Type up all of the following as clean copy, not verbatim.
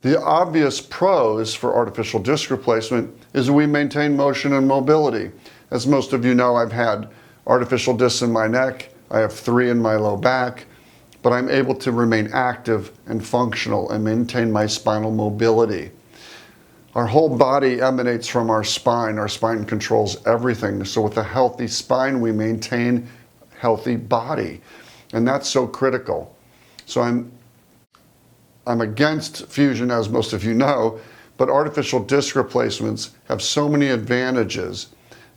The obvious pros for artificial disc replacement is we maintain motion and mobility. As most of you know, I've had artificial discs in my neck, I have 3 in my low back, but I'm able to remain active and functional and maintain my spinal mobility. Our whole body emanates from our spine. Our spine controls everything. So with a healthy spine, we maintain a healthy body. And that's so critical. So I'm against fusion, as most of you know, but artificial disc replacements have so many advantages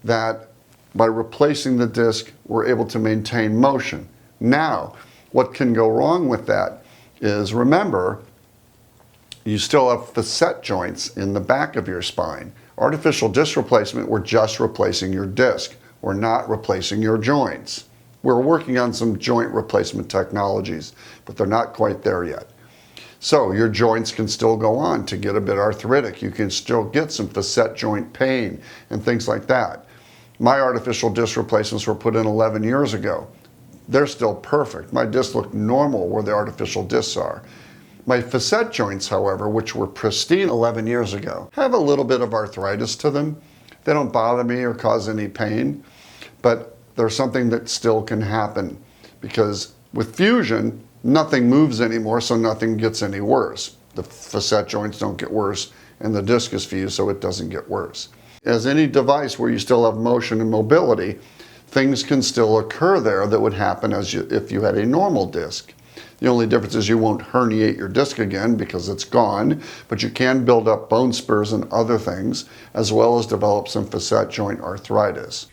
that by replacing the disc, we're able to maintain motion. Now, what can go wrong with that is, remember, you still have facet joints in the back of your spine. Artificial disc replacement, we're just replacing your disc. We're not replacing your joints. We're working on some joint replacement technologies, but they're not quite there yet. So your joints can still go on to get a bit arthritic. You can still get some facet joint pain and things like that. My artificial disc replacements were put in 11 years ago. They're still perfect. My discs look normal where the artificial discs are. My facet joints, however, which were pristine 11 years ago, have a little bit of arthritis to them. They don't bother me or cause any pain, but there's something that still can happen because with fusion, nothing moves anymore, so nothing gets any worse. The facet joints don't get worse, and the disc is fused, so it doesn't get worse. As any device where you still have motion and mobility, things can still occur there that would happen if you had a normal disc. The only difference is you won't herniate your disc again because it's gone, but you can build up bone spurs and other things, as well as develop some facet joint arthritis.